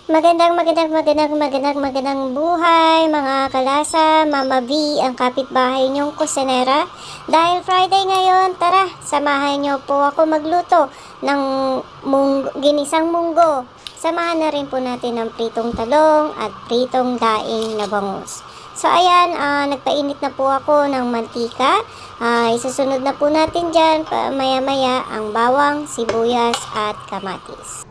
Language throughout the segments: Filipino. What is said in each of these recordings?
Magandang buhay mga kalasa, Mama V, ang kapitbahay niyong kusinera. Dahil Friday ngayon, tara, samahan niyo po ako magluto ng ginisang munggo. Samahan na rin po natin ng pritong talong at pritong daing na bangus. So ayan, nagpainit na po ako ng mantika. Isusunod na po natin dyan maya-maya ang bawang, sibuyas at kamatis.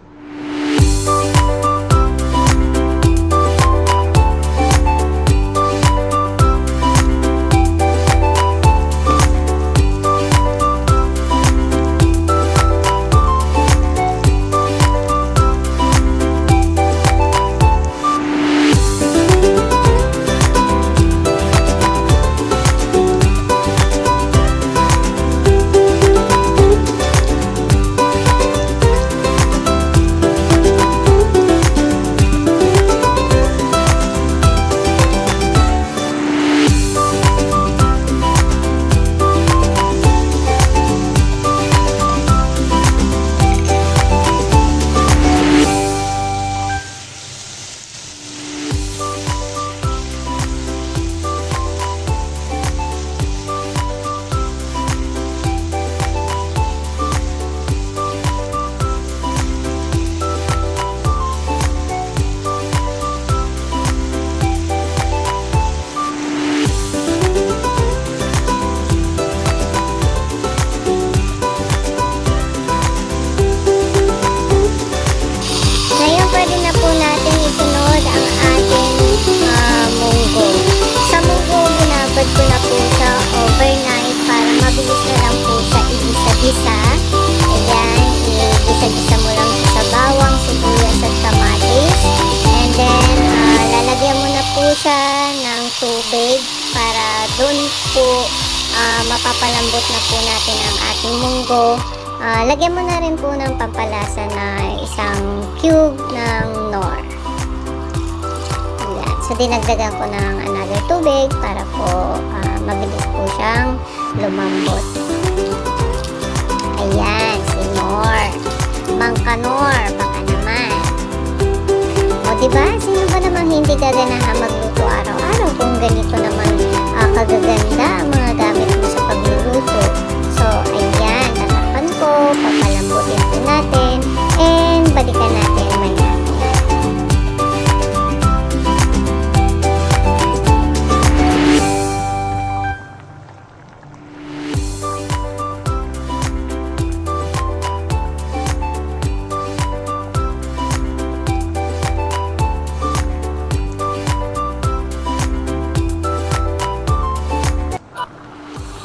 Pwede na po natin isunod ang ating munggo. Sa munggo, binabad ko na po sa overnight para mabilis na lang po sa igisa-gisa. Ayan, igisa-gisa mo lang sa bawang, sibuyas at kamatis. And then, lalagyan mo na po siya ng tubig para doon po mapapalambot na po natin ang ating munggo. Lagyan mo na rin po ng pampalasa na isang cube ng Knorr. Ayan. So, dinagdagan ko ng another tubig para po mabilis po siyang lumambot. Ayan, si Knorr. Mangka Knorr, baka naman. O, diba? Sino ba namang hindi gaganahan magluto araw-araw kung ganito naman kagaganda ang mga gamit mo sa pagluluto? So, ayan. Papalambutin po natin and balikan natin maya.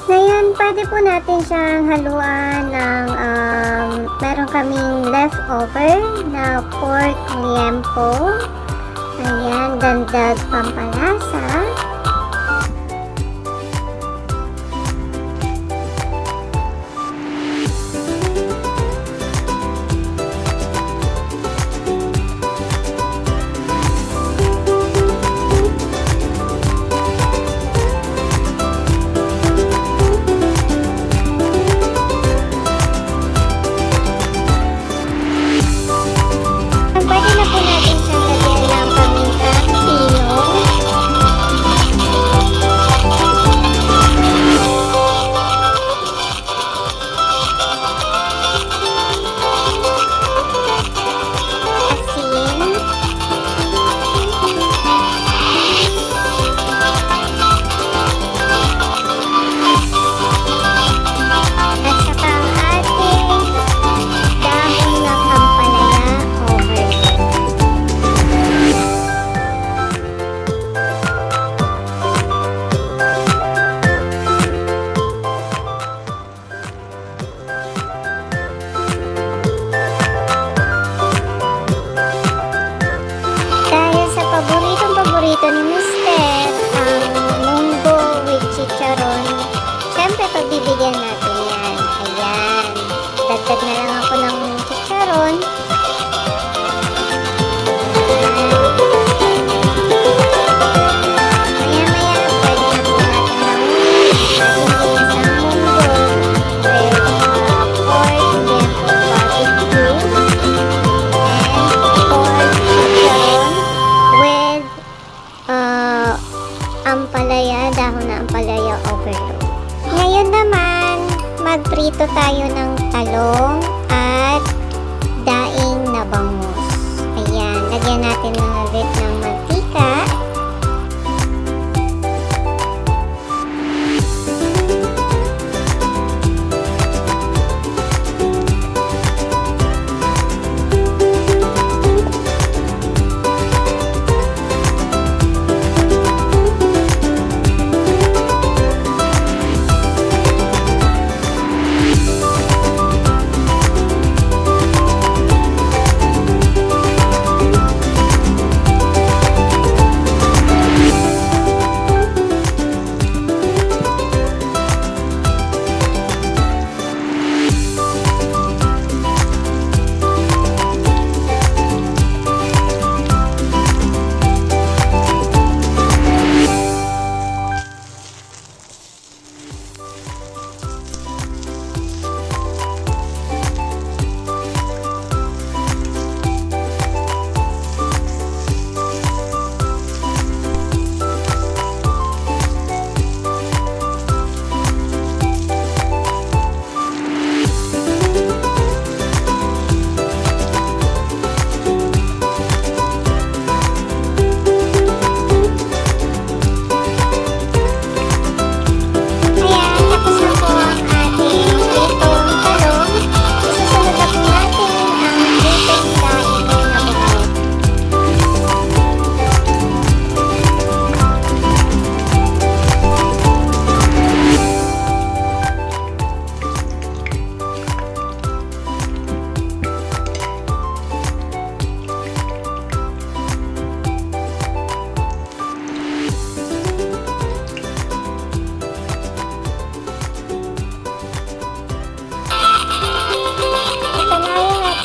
Ngayon, pwede po natin siyang haluan ng meron kaming leftover na pork liempo. Ayan, dagdag pampalasa. Pwede na po natin siyang lagyan ng paminta, sino. tayo ng talong at daing na bangus. Ayan, lagyan natin na ulit ng mantika.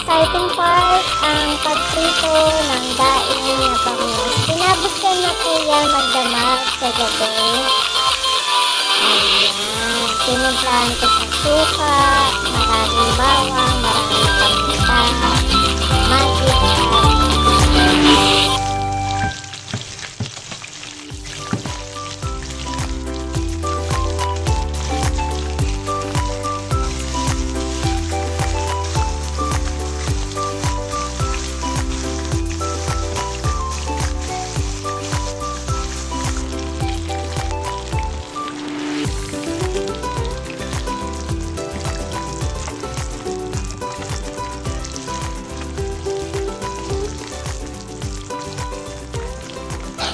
Exciting part ang pagprito ng daing na bangus. Pinabot ko na po yan magdamag sa gabi. Ayan. Tinimplahan ko sa suka, maraming bawang, maraming paminta, magic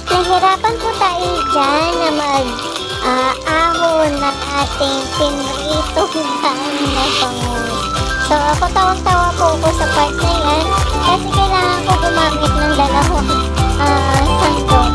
Nahirapan po tayo dyan na mag-ahon ng ating pinritong daing na bangus. So ako tawang-tawa po ako sa part na yan kasi kailangan ko gumamit ng dalawang sandok.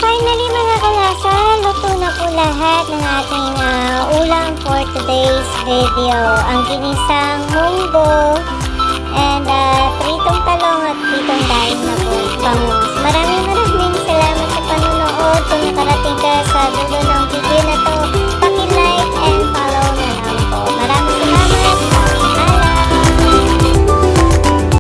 Finally mga kalasa, luto na po lahat ng ating ulam for today's video. Ang ginisang munggo and pritong talong at pritong daing na po bangus. Maraming salamat sa panonood. Kung nakarating ka sa dulo ng video na to,